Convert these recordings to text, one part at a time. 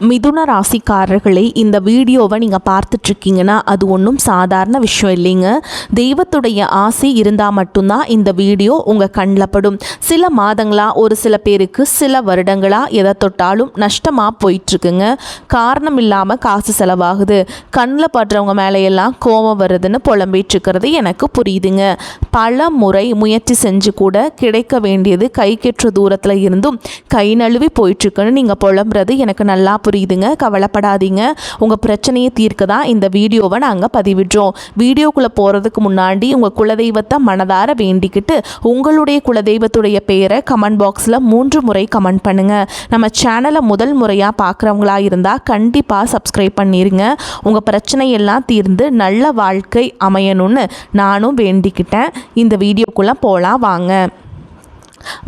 மிதுன ராசிக்காரர்களை இந்த வீடியோவை நீங்கள் பார்த்துட்ருக்கீங்கன்னா அது ஒன்றும் சாதாரண விஷயம் இல்லைங்க. தெய்வத்துடைய ஆசை இருந்தால் மட்டும்தான் இந்த வீடியோ உங்கள் கண்ணில் படும். சில மாதங்களாக ஒரு சில பேருக்கு சில வருடங்களாக எதை தொட்டாலும் நஷ்டமாக போயிட்டுருக்குங்க. காரணம் இல்லாமல் காசு செலவாகுது, கண்ணில் படுறவங்க மேலேயெல்லாம் கோபம் வருதுன்னு புலம்பிகிட்ருக்கிறது எனக்கு புரியுதுங்க. பல முறை முயற்சி செஞ்சு கூட கிடைக்க வேண்டியது கைக்கெற்ற தூரத்தில் இருந்தும் கை நழுவி போயிட்டுருக்குன்னு நீங்கள் புலம்புறது எனக்கு நல்லா புரியுதுங்க. கவலைப்படாதீங்க, உங்கள் பிரச்சனையை தீர்க்க தான் இந்த வீடியோவை நாங்கள் பதிவிடுறோம். வீடியோக்குள்ளே போகிறதுக்கு முன்னாடி உங்கள் குலதெய்வத்தை மனதார வேண்டிக்கிட்டு உங்களுடைய குலதெய்வத்துடைய பேரை கமெண்ட் பாக்ஸில் 3 முறை கமெண்ட் பண்ணுங்கள். நம்ம சேனலை முதல் முறையாக பார்க்குறவங்களா இருந்தால் கண்டிப்பாக சப்ஸ்கிரைப் பண்ணிடுங்க. உங்கள் பிரச்சனையெல்லாம் தீர்ந்து நல்ல வாழ்க்கை அமையணும்னு நானும் வேண்டிக்கிட்டேன். இந்த வீடியோக்குள்ளே போகலாம் வாங்க.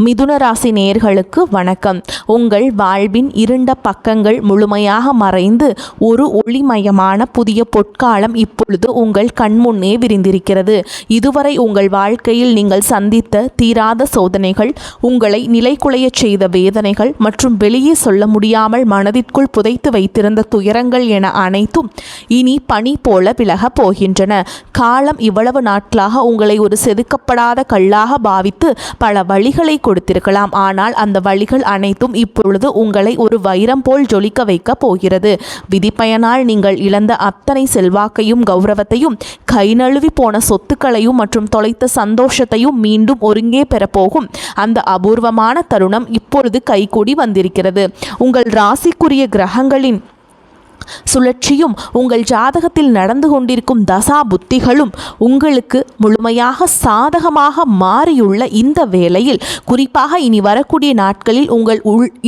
மிதுன ராசி நேயர்களுக்கு வணக்கம். உங்கள் வாழ்வின் இருண்ட பக்கங்கள் முழுமையாக மறைந்து ஒரு ஒளிமயமான புதிய பொற்காலம் இப்பொழுது உங்கள் கண்முன்னே விரிந்திருக்கிறது. இதுவரை உங்கள் வாழ்க்கையில் நீங்கள் சந்தித்த தீராத சோதனைகள், உங்களை நிலைகுலைய செய்த வேதனைகள் மற்றும் வெளியே சொல்ல முடியாமல் மனதிற்குள் புதைத்து வைத்திருந்த துயரங்கள் என அனைத்தும் இனி பனி போல விலகப் போகின்றன. காலம் இவ்வளவு நாட்களாக உங்களை ஒரு செதுக்கப்படாத கல்லாக பாவித்து பல வழிகள் கொடுத்திருக்கலாம். ஆனால் அந்த வழிகள் அனைத்தும் இப்பொழுது உங்களை ஒரு வைரம் போல் ஜொலிக்க வைக்க போகிறது. விதிப்பயனால் நீங்கள் இழந்த அத்தனை செல்வாக்கையும் கௌரவத்தையும், கை நழுவி போன சொத்துக்களையும் மற்றும் தொலைத்த சந்தோஷத்தையும் மீண்டும் ஒருங்கே பெறப்போகும் அந்த அபூர்வமான தருணம் இப்பொழுது கைகூடி வந்திருக்கிறது. உங்கள் ராசிக்குரிய கிரகங்களின் சுழற்சியும் உங்கள் ஜாதகத்தில் நடந்து கொண்டிருக்கும் தசா புத்திகளும் உங்களுக்கு முழுமையாக சாதகமாக மாறியுள்ள இந்த வேளையில், குறிப்பாக இனி வரக்கூடிய நாட்களில் உங்கள்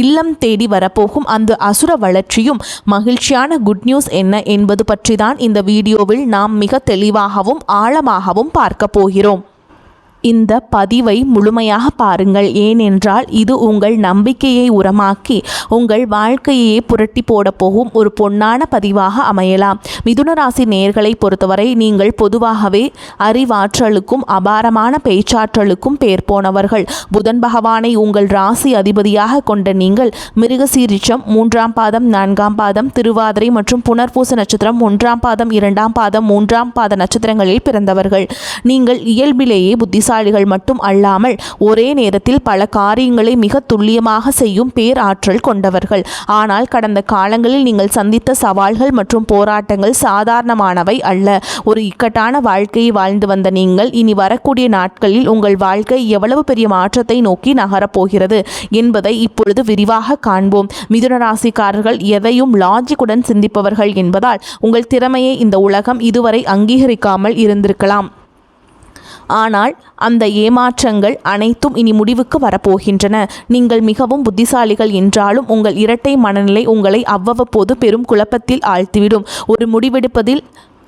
இல்லம் தேடி வரப்போகும் அந்த அசுர வளர்ச்சியும் மகிழ்ச்சியான குட் நியூஸ் என்ன என்பது பற்றி தான் இந்த வீடியோவில் நாம் மிக தெளிவாகவும் ஆழமாகவும் பார்க்க போகிறோம். இந்த பதிவை முழுமையாக பாருங்கள். ஏனென்றால் இது உங்கள் நம்பிக்கையை உரமாக்கி உங்கள் வாழ்க்கையே புரட்டி போட போகும் ஒரு பொன்னான பதிவாக அமையலாம். மிதுன ராசி நேயர்களை பொறுத்தவரை நீங்கள் பொதுவாகவே அறிவாற்றலுக்கும் அபாரமான பேச்சாற்றலுக்கும் பேர் போனவர்கள். புதன் பகவானை உங்கள் ராசி அதிபதியாக கொண்ட நீங்கள் மிருகசீரிஷம் 3ஆம் பாதம் 4ஆம் பாதம், திருவாதிரை மற்றும் புனர்பூச நட்சத்திரம் 1ஆம் பாதம் 2ஆம் பாதம் 3ஆம் பாத நட்சத்திரங்களில் பிறந்தவர்கள். நீங்கள் இயல்பிலேயே புத்திசாலிகள் மட்டும் அல்லாமல் ஒரே நேரத்தில் பல காரியங்களை மிக துல்லியமாக செய்யும் பேராற்றல் கொண்டவர்கள். ஆனால் கடந்த காலங்களில் நீங்கள் சந்தித்த சவால்கள் மற்றும் போராட்டங்கள் சாதாரணமானவை அல்ல. ஒரு இக்கட்டான வாழ்க்கையை வாழ்ந்து வந்த நீங்கள் இனி வரக்கூடிய நாட்களில் உங்கள் வாழ்க்கை எவ்வளவு பெரிய மாற்றத்தை நோக்கி நகரப்போகிறது என்பதை இப்பொழுது விரிவாக காண்போம். மிதுன ராசிக்காரர்கள் எதையும் லாஜிக்குடன் சிந்திப்பவர்கள் என்பதால் உங்கள் திறமையை இந்த உலகம் இதுவரை அங்கீகரிக்காமல் இருந்திருக்கலாம். ஆனால் அந்த ஏமாற்றங்கள் அனைத்தும் இனி முடிவுக்கு வரப்போகின்றன. நீங்கள் மிகவும் புத்திசாலிகள் என்றாலும் உங்கள் இரட்டை மனநிலை உங்களை அவ்வப்போது பெரும் குழப்பத்தில் ஆழ்த்திவிடும். ஒரு முடிவெடுப்பதில்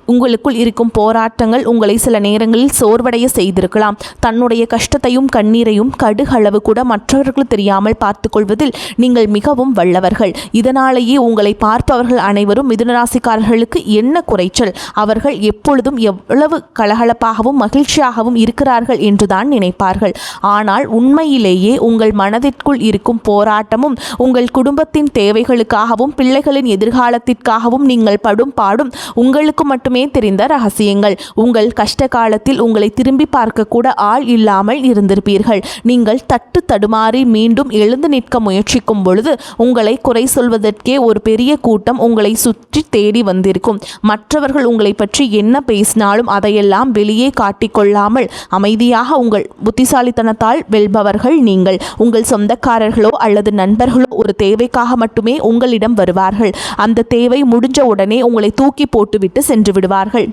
உங்களுக்குள் இருக்கும் போராட்டங்கள் உங்களை சில நேரங்களில் சோர்வடைய செய்திருக்கலாம். தன்னுடைய கஷ்டத்தையும் கண்ணீரையும் கடுகளவு கூட மற்றவர்கள் தெரியாமல் பார்த்து கொள்வதில் நீங்கள் மிகவும் வல்லவர்கள். இதனாலேயே உங்களை பார்ப்பவர்கள் அனைவரும் மிதுனராசிக்காரர்களுக்கு என்ன குறைச்சல், அவர்கள் எப்பொழுதும் எவ்வளவு கலகலப்பாகவும் மகிழ்ச்சியாகவும் இருக்கிறார்கள் என்றுதான் நினைப்பார்கள். ஆனால் உண்மையிலேயே உங்கள் மனதிற்குள் இருக்கும் போராட்டமும் உங்கள் குடும்பத்தின் தேவைகளுக்காகவும் பிள்ளைகளின் எதிர்காலத்திற்காகவும் நீங்கள் படும் பாடும் உங்களுக்கு மட்டுமே தெரிந்த ரகசியங்கள். உங்கள் கஷ்ட காலத்தில் உங்களை திரும்பி பார்க்க கூட ஆள் இல்லாமல் இருந்திருப்பீர்கள். நீங்கள் தட்டு தடுமாறி மீண்டும் எழுந்து நிற்க முயற்சிக்கும் பொழுது உங்களை குறை சொல்வதற்கே ஒரு பெரிய கூட்டம் உங்களை சுற்றி தேடி வந்திருக்கும். மற்றவர்கள் உங்களை பற்றி என்ன பேசினாலும் அதையெல்லாம் வெளியே காட்டிக்கொள்ளாமல் அமைதியாக உங்கள் புத்திசாலித்தனத்தால் வெல்பவர்கள் நீங்கள். உங்கள் சொந்தக்காரர்களோ அல்லது நண்பர்களோ ஒரு தேவைக்காக மட்டுமே உங்களிடம் வருவார்கள். அந்த தேவை முடிஞ்ச உடனே உங்களை தூக்கி போட்டுவிட்டு சென்று விடுவார்கள்.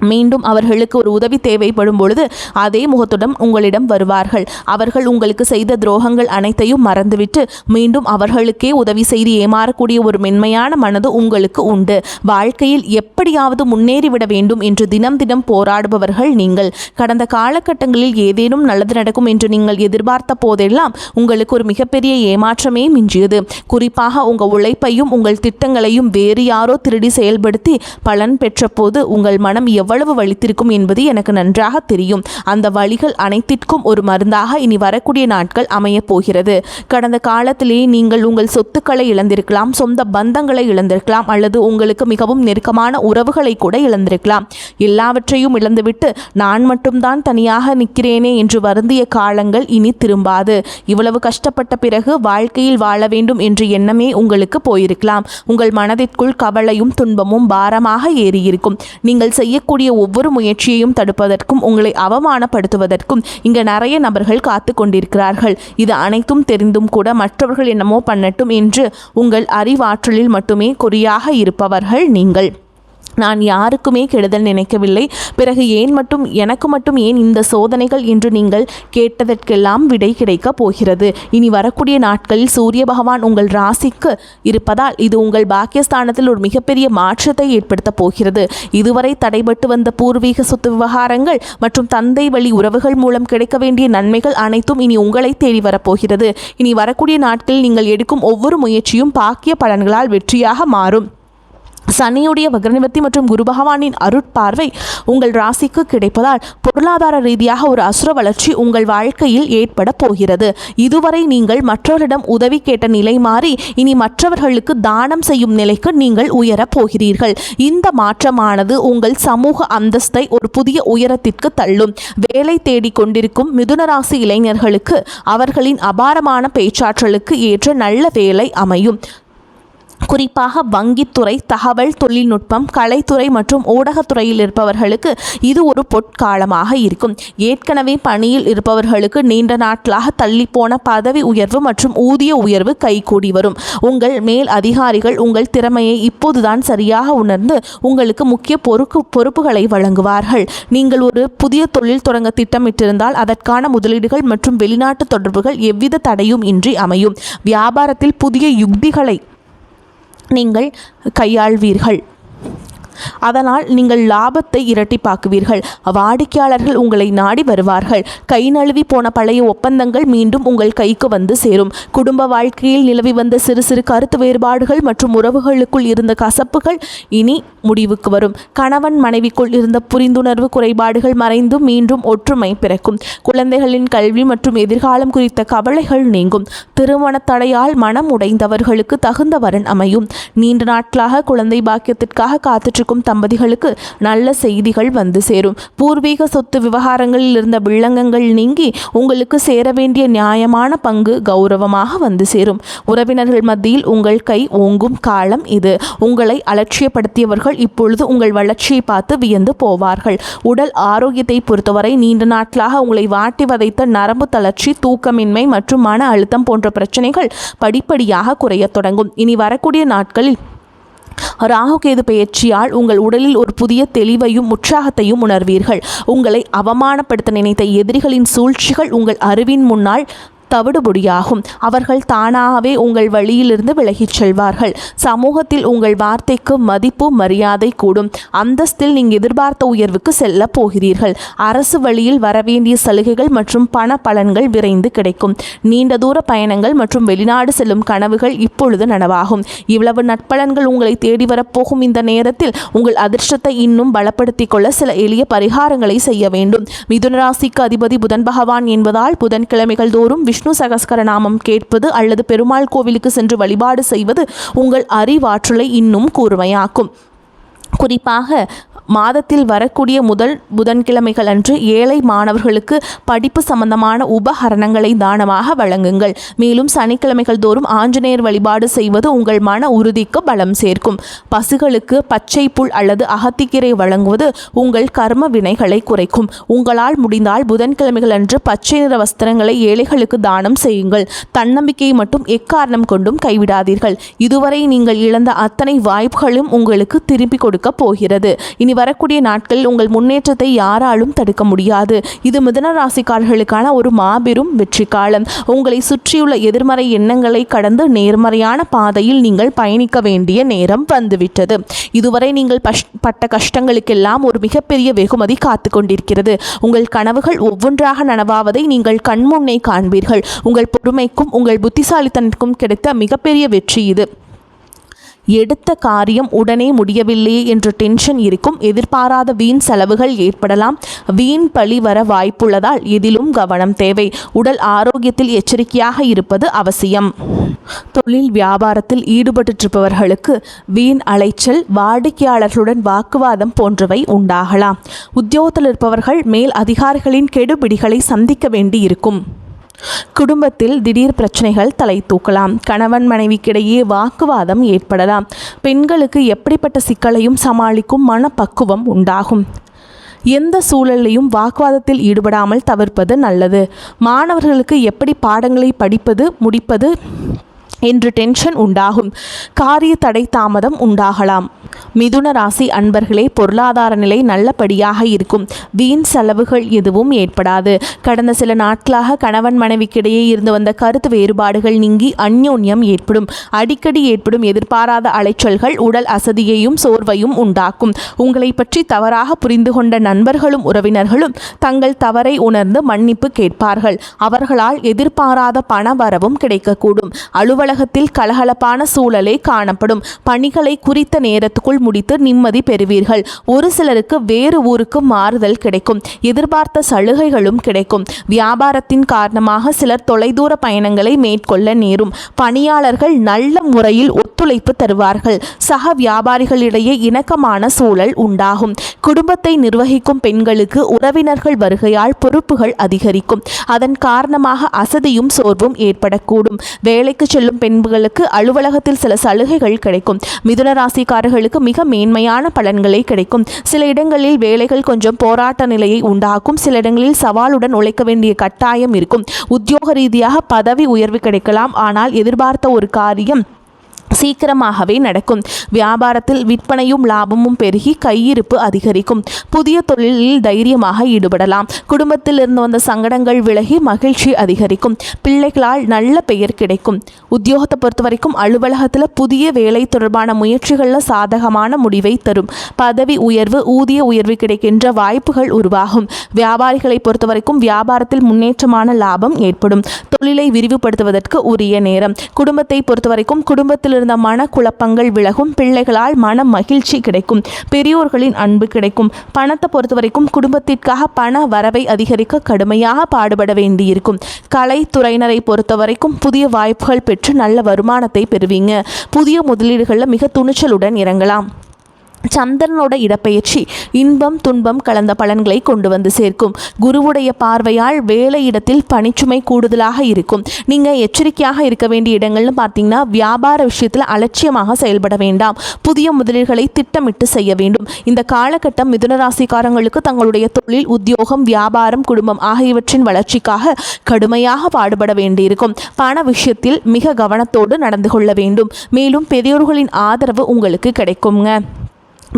மீண்டும் அவர்களுக்கு ஒரு உதவி தேவைப்படும் பொழுது அதே முகத்துடன் உங்களிடம் வருவார்கள். அவர்கள் உங்களுக்கு செய்த துரோகங்கள் அனைத்தையும் மறந்துவிட்டு மீண்டும் அவர்களுக்கே உதவி செய்து ஏமாறக்கூடிய ஒரு மென்மையான மனது உங்களுக்கு உண்டு. வாழ்க்கையில் எப்படியாவது முன்னேறிவிட வேண்டும் என்று தினம் தினம் போராடுபவர்கள் நீங்கள். கடந்த காலகட்டங்களில் ஏதேனும் நல்லது நடக்கும் என்று நீங்கள் எதிர்பார்த்த போதெல்லாம் உங்களுக்கு ஒரு மிகப்பெரிய ஏமாற்றமே மிஞ்சியது. குறிப்பாக உங்கள் உழைப்பையும் உங்கள் திட்டங்களையும் வேறு யாரோ திருடி செயல்படுத்தி பலன் பெற்ற போது உங்கள் மனம் எவ்வளவு வலித்திருக்கும் என்பது எனக்கு நன்றாக தெரியும். அந்த வலிகள் அனைத்திற்கும் ஒரு மருந்தாக இனி வரக்கூடிய நாட்கள் அமையப் போகிறது. கடந்த காலத்திலே நீங்கள் உங்கள் சொத்துக்களை இழந்திருக்கலாம், சொந்த பந்தங்களை இழந்திருக்கலாம், அல்லது உங்களுக்கு மிகவும் நெருக்கமான உறவுகளை கூட இழந்திருக்கலாம். எல்லாவற்றையும் இழந்துவிட்டு நான் மட்டும்தான் தனியாக நிற்கிறேனே என்று வருந்திய காலங்கள் இனி திரும்பாது. இவ்வளவு கஷ்டப்பட்ட பிறகு வாழ்க்கையில் வாழ வேண்டும் என்ற எண்ணமே உங்களுக்கு போயிருக்கலாம். உங்கள் மனதிற்குள் கவலையும் துன்பமும் பாரமாக ஏறியிருக்கும். நீங்கள் செய்யக்கூடிய ஒவ்வொரு முயற்சியையும் தடுப்பதற்கும் உங்களை அவமானப்படுத்துவதற்கும் இங்கு நிறைய நபர்கள் காத்து கொண்டிருக்கிறார்கள். இது அனைத்தும் தெரிந்தும் கூட மற்றவர்கள் என்னமோ பண்ணட்டும் என்று உங்கள் அறிவாற்றலில் மட்டுமே குறியாக இருப்பவர்கள் நீங்கள். நான் யாருக்குமே கெடுதல் நினைக்கவில்லை. பிறகு எனக்கு மட்டும் ஏன் இந்த சோதனைகள் என்று நீங்கள் கேட்டதற்கெல்லாம் விடை கிடைக்கப் போகிறது. இனி வரக்கூடிய நாட்களில் சூரிய பகவான் உங்கள் ராசிக்கு இருப்பதால் இது உங்கள் பாக்கியஸ்தானத்தில் ஒரு மிகப்பெரிய மாற்றத்தை ஏற்படுத்தப் போகிறது. இதுவரை தடைபட்டு வந்த பூர்வீக சொத்து விவகாரங்கள் மற்றும் தந்தை வழி உறவுகள் மூலம் கிடைக்க வேண்டிய நன்மைகள் அனைத்தும் இனி உங்களை தேடி வரப்போகிறது. இனி வரக்கூடிய நாட்களில் நீங்கள் எடுக்கும் ஒவ்வொரு முயற்சியும் பாக்கிய பலன்களால் வெற்றியாக மாறும். சனியுடைய வக்ரநிவர்த்தி மற்றும் குரு பகவானின் அருட்பார்வை உங்கள் ராசிக்கு கிடைப்பதால் பொருளாதார ரீதியாக ஒரு அசுர வளர்ச்சி உங்கள் வாழ்க்கையில் ஏற்பட போகிறது. இதுவரை நீங்கள் மற்றவரிடம் உதவி கேட்ட நிலை மாறி இனி மற்றவர்களுக்கு தானம் செய்யும் நிலைக்கு நீங்கள் உயரப் போகிறீர்கள். இந்த மாற்றமானது உங்கள் சமூக அந்தஸ்தை ஒரு புதிய உயரத்திற்கு தள்ளும். வேலை தேடிக் கொண்டிருக்கும் மிதுன ராசி இளைஞர்களுக்கு அவர்களின் அபாரமான பேச்சாற்றலுக்கு ஏற்ற நல்ல வேலை அமையும். குறிப்பாக வங்கித்துறை, தகவல் தொழில்நுட்பம், கலைத்துறை மற்றும் ஊடகத்துறையில் இருப்பவர்களுக்கு இது ஒரு பொற்காலமாக இருக்கும். ஏற்கனவே பணியில் இருப்பவர்களுக்கு நீண்ட நாட்களாக தள்ளிப்போன பதவி உயர்வு மற்றும் ஊதிய உயர்வு கைகூடி வரும். உங்கள் மேல் அதிகாரிகள் உங்கள் திறமையை இப்போதுதான் சரியாக உணர்ந்து உங்களுக்கு முக்கிய பொறுப்புகளை வழங்குவார்கள். நீங்கள் ஒரு புதிய தொழில் தொடங்க திட்டமிட்டிருந்தால் அதற்கான முதலீடுகள் மற்றும் வெளிநாட்டு தொடர்புகள் எவ்வித தடையும் இன்றி அமையும். வியாபாரத்தில் புதிய யுக்திகளை நீங்கள் கையாள்வீர்கள். அதனால் நீங்கள் லாபத்தை இரட்டிப்பாக்குவீர்கள். வாடிக்கையாளர்கள் உங்களை நாடி வருவார்கள். கை நழுவி போன பழைய ஒப்பந்தங்கள் மீண்டும் உங்கள் கைக்கு வந்து சேரும். குடும்ப வாழ்க்கையில் நிலவி வந்த சிறு சிறு கருத்து வேறுபாடுகள் மற்றும் உறவுகளுக்குள் இருந்த கசப்புகள் இனி முடிவுக்கு வரும். கணவன் மனைவிக்குள் இருந்த புரிந்துணர்வு குறைபாடுகள் மறைந்து மீண்டும் ஒற்றுமை பிறக்கும். குழந்தைகளின் கல்வி மற்றும் எதிர்காலம் குறித்த கவலைகள் நீங்கும். திருமண தடையால் மனம் உடைந்தவர்களுக்கு தகுந்த வரன் அமையும். நீண்ட நாட்களாக குழந்தை பாக்கியத்திற்காக காத்துட்டு தம்பதிகளுக்கு நல்ல செய்திகள் வந்து சேரும். பூர்வீக சொத்து விவகாரங்களில் இருந்த வில்லங்கங்கள் நீங்கி உங்களுக்கு சேர வேண்டிய நியாயமான பங்கு கௌரவமாக வந்து சேரும். உறவினர்கள் மத்தியில் உங்கள் கை ஓங்கும் காலம் இது. உங்களை அலட்சியப்படுத்தியவர்கள் இப்பொழுது உங்கள் வளர்ச்சியை பார்த்து வியந்து போவார்கள். உடல் ஆரோக்கியத்தை பொறுத்தவரை நீண்ட நாட்களாக உங்களை வாட்டி வதைத்த நரம்பு தளர்ச்சி, தூக்கமின்மை மற்றும் மன அழுத்தம் போன்ற பிரச்சனைகள் படிப்படியாக குறைய தொடங்கும். இனி வரக்கூடிய நாட்களில் ராகுகேது பெயர்ச்சியால் உங்கள் உடலில் ஒரு புதிய தெளிவையும் உற்சாகத்தையும் உணர்வீர்கள். உங்களை அவமானப்படுத்த நினைத்த எதிரிகளின் சூழ்ச்சிகள் உங்கள் அறிவின் முன்னால் தவிடுபொடியாகும். அவர்கள் தானாகவே உங்கள் வழியிலிருந்து விலகிச் செல்வார்கள். சமூகத்தில் உங்கள் வார்த்தைக்கு மதிப்பு மரியாதை கூடும். அந்தஸ்தில் நீங்கள் எதிர்பார்த்த உயர்வுக்கு செல்ல போகிறீர்கள். அரசு வழியில் வரவேண்டிய சலுகைகள் மற்றும் பண பலன்கள் விரைந்து கிடைக்கும். நீண்ட தூர பயணங்கள் மற்றும் வெளிநாடு செல்லும் கனவுகள் இப்பொழுது நனவாகும். இவ்வளவு நற்பலன்கள் உங்களை தேடி வரப்போகும் இந்த நேரத்தில் உங்கள் அதிர்ஷ்டத்தை இன்னும் பலப்படுத்திக் கொள்ள சில எளிய பரிகாரங்களை செய்ய வேண்டும். மிதுன ராசிக்கு அதிபதி புதன் பகவான் என்பதால் புதன்கிழமைகள் தோறும் விஷ்ணு சகஸ்கரநாமம் கேட்பது அல்லது பெருமாள் கோவிலுக்கு சென்று வழிபாடு செய்வது உங்கள் அறிவாற்றலை இன்னும் கூர்மையாக்கும். குறிப்பாக மாதத்தில் வரக்கூடிய முதல் புதன்கிழமைகள் அன்று ஏழை மாணவர்களுக்கு படிப்பு சம்பந்தமான உபகரணங்களை தானமாக வழங்குங்கள். மேலும் சனிக்கிழமைகள் தோறும் ஆஞ்சநேயர் வழிபாடு செய்வது உங்கள் மன உறுதிக்கு பலம் சேர்க்கும். பசுகளுக்கு பச்சை புல் அல்லது அகத்திக்கீரை வழங்குவது உங்கள் கர்ம வினைகளை குறைக்கும். உங்களால் முடிந்தால் புதன்கிழமைகள் அன்று பச்சை நிற வஸ்திரங்களை ஏழைகளுக்கு தானம் செய்யுங்கள். தன்னம்பிக்கையை மட்டும் எக்காரணம் கொண்டும் கைவிடாதீர்கள். இதுவரை நீங்கள் இழந்த அத்தனை வாய்ப்புகளும் உங்களுக்கு திருப்பி கொடுக்க போகிறது. இனி வரக்கூடிய நாட்களில் உங்கள் முன்னேற்றத்தை யாராலும் தடுக்க முடியாது. இது மிதுன ராசிக்காரர்களுக்கான ஒரு மாபெரும் வெற்றி காலம். உங்களை சுற்றியுள்ள எதிர்மறை எண்ணங்களை கடந்து நேர்மறையான பாதையில் நீங்கள் பயணிக்க வேண்டிய நேரம் வந்துவிட்டது. இதுவரை நீங்கள் பட்ட கஷ்டங்களுக்கெல்லாம் ஒரு மிகப்பெரிய வெகுமதி காத்து கொண்டிருக்கிறது. உங்கள் கனவுகள் ஒவ்வொன்றாக நனவாவதை நீங்கள் கண்முன்னே காண்பீர்கள். உங்கள் பொறுமைக்கும் உங்கள் புத்திசாலித்தனத்திற்கும் கிடைத்த மிகப்பெரிய வெற்றி இது. எடுத்த காரியம் உடனே முடியவில்லையே என்ற டென்ஷன் இருக்கும். எதிர்பாராத வீண் செலவுகள் ஏற்படலாம். வீண் பழி வர வாய்ப்புள்ளதால் இதிலும் கவனம் தேவை. உடல் ஆரோக்கியத்தில் எச்சரிக்கையாக இருப்பது அவசியம். தொழில் வியாபாரத்தில் ஈடுபட்டிருப்பவர்களுக்கு வீண் அலைச்சல், வாடிக்கையாளர்களுடன் வாக்குவாதம் போன்றவை உண்டாகலாம். உத்தியோகத்தில் இருப்பவர்கள் மேல் அதிகாரிகளின் கெடுபிடிகளை சந்திக்க வேண்டி இருக்கும். குடும்பத்தில் திடீர் பிரச்சனைகள் தலை தூக்கலாம். கணவன் மனைவிக்கிடையே வாக்குவாதம் ஏற்படலாம். பெண்களுக்கு எப்படிப்பட்ட சிக்கலையும் சமாளிக்கும் மனப்பக்குவம் உண்டாகும். எந்த சூழலையும் வாக்குவாதத்தில் ஈடுபடாமல் தவிர்ப்பது நல்லது. மாணவர்களுக்கு எப்படி பாடங்களை படிப்பது முடிப்பது என்று டென்ஷன் உண்டாகும். காரிய தடை தாமதம் உண்டாகலாம். மிதுன ராசி அன்பர்களே, பொருளாதார நிலை நல்லபடியாக இருக்கும். வீண் செலவுகள் எதுவும் ஏற்படாது. கடந்த சில நாட்களாக கணவன் மனைவிக்கிடையே இருந்து வந்த கருத்து வேறுபாடுகள் நீங்கி அந்யோன்யம் ஏற்படும். அடிக்கடி ஏற்படும் எதிர்பாராத அலைச்சல்கள் உடல் அசதியையும் சோர்வையும் உண்டாக்கும். உங்களை பற்றி தவறாக புரிந்து கொண்ட நண்பர்களும் உறவினர்களும் தங்கள் தவறை உணர்ந்து மன்னிப்பு கேட்பார்கள். அவர்களால் எதிர்பாராத பண வரவும் கிடைக்கக்கூடும். அலுவலகத்தில் கலகலப்பான சூழலே காணப்படும். பணிகளை குறித்த நேரத்துக்குள் முடித்து நிம்மதி பெறுவீர்கள். ஒரு சிலருக்கு வேறு ஊருக்கு மாறுதல் கிடைக்கும். எதிர்பார்த்த சலுகைகளும் கிடைக்கும். வியாபாரத்தின் காரணமாக சிலர் தொலைதூர பயணங்களை மேற்கொள்ள நேரும். பணியாளர்கள் நல்ல முறையில் ஒத்துழைப்பு தருவார்கள். சக வியாபாரிகளிடையே இணக்கமான சூழல் உண்டாகும். குடும்பத்தை நிர்வகிக்கும் பெண்களுக்கு உறவினர்கள் வருகையால் பொறுப்புகள் அதிகரிக்கும். அதன் காரணமாக அசதியும் சோர்வும் ஏற்படக்கூடும். வேலைக்கு செல்லும் பெண்களுக்கு அலுவலகத்தில் சில சலுகைகள் கிடைக்கும். மிதுன ராசிக்காரர்களுக்கு மிக மேன்மையான பலன்களை கிடைக்கும். சில இடங்களில் வேலைகள் கொஞ்சம் போராட்ட நிலையை உண்டாக்கும். சில இடங்களில் சவாலுடன் உழைக்க வேண்டிய கட்டாயம் இருக்கும். உத்தியோக ரீதியாக பதவி உயர்வு கிடைக்கலாம். ஆனால் எதிர்பார்த்த ஒரு காரியம் சீக்கிரமாகவே நடக்கும். வியாபாரத்தில் விற்பனையும் லாபமும் பெருகி கையிருப்பு அதிகரிக்கும். புதிய தொழிலில் தைரியமாக ஈடுபடலாம். குடும்பத்தில் இருந்து வந்த சங்கடங்கள் விலகி மகிழ்ச்சி அதிகரிக்கும். பிள்ளைகளால் நல்ல பெயர் கிடைக்கும். உத்தியோகத்தை பொறுத்த வரைக்கும் அலுவலகத்தில் புதிய வேலை தொடர்பான முயற்சிகளில் சாதகமான முடிவை தரும். பதவி உயர்வு, ஊதிய உயர்வு கிடைக்கின்ற வாய்ப்புகள் உருவாகும். வியாபாரிகளை பொறுத்த வரைக்கும் வியாபாரத்தில் முன்னேற்றமான லாபம் ஏற்படும். தொழிலை விரிவுபடுத்துவதற்கு உரிய நேரம். குடும்பத்தை பொறுத்த வரைக்கும் குடும்பத்தில் இருந்த மன குழப்பங்கள் விலகும். பிள்ளைகளால் மன மகிழ்ச்சி கிடைக்கும். பெரியோர்களின் அன்பு கிடைக்கும். பணத்தை பொறுத்த வரைக்கும் குடும்பத்திற்காக பண வரவை அதிகரிக்க கடுமையாக பாடுபட வேண்டியிருக்கும். கலைத்துறையினரை பொறுத்த வரைக்கும் புதிய வாய்ப்புகள் பெற்று நல்ல வருமானத்தை பெறுவீங்க. புதிய முதலீடுகளில் மிக துணிச்சலுடன் இறங்கலாம். சந்திரனோட இடப்பெயர்ச்சி இன்பம் துன்பம் கலந்த பலன்களை கொண்டு வந்து சேர்க்கும். குருவுடைய பார்வையால் வேலை இடத்தில் பணிச்சுமை கூடுதலாக இருக்கும். நீங்கள் எச்சரிக்கையாக இருக்க வேண்டிய இடங்கள்னு பார்த்தீங்கன்னா, வியாபார விஷயத்தில் அலட்சியமாக செயல்பட வேண்டாம். புதிய முதலீடுகளை திட்டமிட்டு செய்ய வேண்டும். இந்த காலகட்டம் மிதுனராசிக்காரங்களுக்கு தங்களுடைய தொழில், உத்தியோகம், வியாபாரம், குடும்பம் ஆகியவற்றின் வளர்ச்சிக்காக கடுமையாக பாடுபட வேண்டியிருக்கும். பண விஷயத்தில் மிக கவனத்தோடு நடந்து கொள்ள வேண்டும். மேலும் பெரியோர்களின் ஆதரவு உங்களுக்கு கிடைக்குங்க.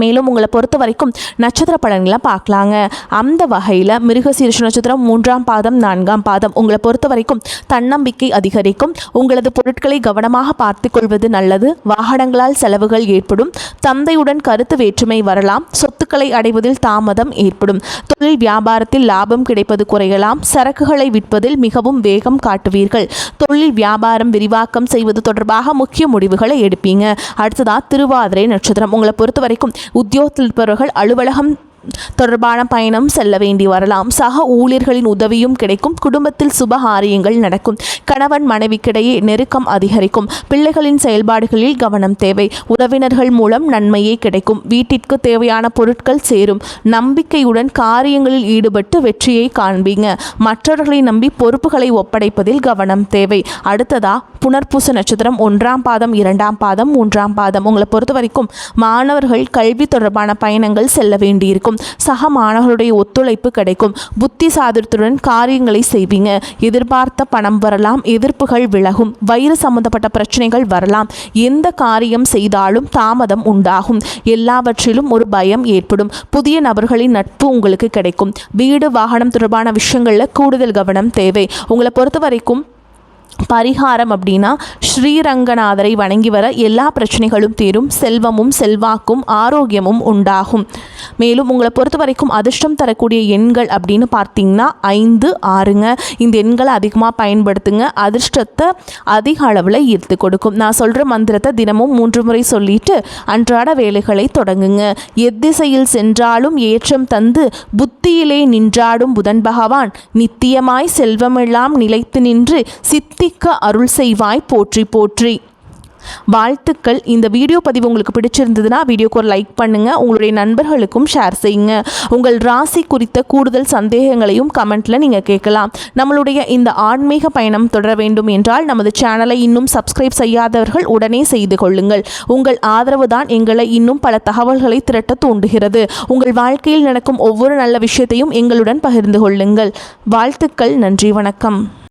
மேலும் உங்களை பொறுத்த வரைக்கும் நட்சத்திர பலன்களை பார்க்கலாங்க. அந்த வகையில் மிருகசீரிஷ நட்சத்திரம் 3ஆம் பாதம் 4ஆம் பாதம் உங்களை பொறுத்த வரைக்கும் தன்னம்பிக்கை அதிகரிக்கும். உங்களது பொருட்களை கவனமாக பார்த்து கொள்வது நல்லது. வாகனங்களால் செலவுகள் ஏற்படும். தந்தையுடன் கருத்து வேற்றுமை வரலாம். சொத்துக்களை அடைவதில் தாமதம் ஏற்படும். தொழில் வியாபாரத்தில் லாபம் கிடைப்பது குறையலாம். சரக்குகளை விற்பதில் மிகவும் வேகம் காட்டுவீர்கள். தொழில் வியாபாரம் விரிவாக்கம் செய்வது தொடர்பாக முக்கிய முடிவுகளை எடுப்பீங்க. அடுத்ததாக திருவாதிரை நட்சத்திரம் உங்களை பொறுத்த வரைக்கும் உத்தியோகத்தில் இருப்பவர்கள் அலுவலகம் தொடர்பான பயணம் செல்ல வேண்டி வரலாம். சக ஊழியர்களின் உதவியும் கிடைக்கும். குடும்பத்தில் சுபகாரியங்கள் நடக்கும். கணவன் மனைவிக்கிடையே நெருக்கம் அதிகரிக்கும். பிள்ளைகளின் செயல்பாடுகளில் கவனம் தேவை. உறவினர்கள் மூலம் நன்மையே கிடைக்கும். வீட்டிற்கு தேவையான பொருட்கள் சேரும். நம்பிக்கையுடன் காரியங்களில் ஈடுபட்டு வெற்றியை காண்பீங்க. மற்றவர்களை நம்பி பொறுப்புகளை ஒப்படைப்பதில் கவனம் தேவை. அடுத்ததா புனர்பூச நட்சத்திரம் 1ஆம் பாதம் 2ஆம் பாதம் 3ஆம் பாதம் உங்களை பொறுத்த வரைக்கும் மாணவர்கள் கல்வி தொடர்பான பயணங்கள் செல்ல வேண்டியிருக்கும். சக மாணவர்களுடைய ஒத்துழைப்பு கிடைக்கும். புத்தி சாதுரியத்துடன் காரியங்களை செய்வீங்க. எதிர்பார்த்த பணம் வரலாம். எதிர்ப்புகள் விலகும். வயிறு சம்பந்தப்பட்ட பிரச்சனைகள் வரலாம். எந்த காரியம் செய்தாலும் தாமதம் உண்டாகும். எல்லாவற்றிலும் ஒரு பயம் ஏற்படும். புதிய நபர்களின் நட்பு உங்களுக்கு கிடைக்கும். வீடு வாகனம் தொடர்பான விஷயங்களில் கூடுதல் கவனம் தேவை. உங்களை பொறுத்த வரைக்கும் பரிகாரம் அப்படின்னா ஸ்ரீரங்கநாதரை வணங்கி வர எல்லா பிரச்சனைகளும் தீரும், செல்வமும் செல்வாக்கும் ஆரோக்கியமும் உண்டாகும். மேலும் உங்களை பொறுத்த வரைக்கும் அதிர்ஷ்டம் தரக்கூடிய எண்கள் அப்படின்னு பார்த்தீங்கன்னா 5, 6ங்க. இந்த எண்களை அதிகமாக பயன்படுத்துங்க, அதிர்ஷ்டத்தை அதிக அளவில் ஈர்த்து கொடுக்கும். நான் சொல்கிற மந்திரத்தை தினமும் 3 முறை சொல்லிட்டு அன்றாட வேலைகளை தொடங்குங்க. எத்திசையில் சென்றாலும் ஏற்றம் தந்து புத்தியிலே நின்றாடும் புதன் பகவான் நித்தியமாய் செல்வமெல்லாம் நிலைத்து நின்று சித்திக்க அருள் செய்வாய் போற்றி போற்றி. வாழ்த்துக்கள். இந்த வீடியோ பதிவு உங்களுக்கு பிடிச்சிருந்ததுன்னா வீடியோக்கு ஒரு லைக் பண்ணுங்கள், உங்களுடைய நண்பர்களுக்கும் ஷேர் செய்யுங்க. உங்கள் ராசி குறித்த கூடுதல் சந்தேகங்களையும் கமெண்ட்டில் நீங்கள் கேட்கலாம். நம்மளுடைய இந்த ஆன்மீக பயணம் தொடர வேண்டும் என்றால் நமது சேனலை இன்னும் சப்ஸ்கிரைப் செய்யாதவர்கள் உடனே செய்து கொள்ளுங்கள். உங்கள் ஆதரவு தான் எங்களை இன்னும் பல தகவல்களை திரட்ட தூண்டுகிறது. உங்கள் வாழ்க்கையில் நடக்கும் ஒவ்வொரு நல்ல விஷயத்தையும் எங்களுடன் பகிர்ந்து கொள்ளுங்கள். வாழ்த்துக்கள். நன்றி. வணக்கம்.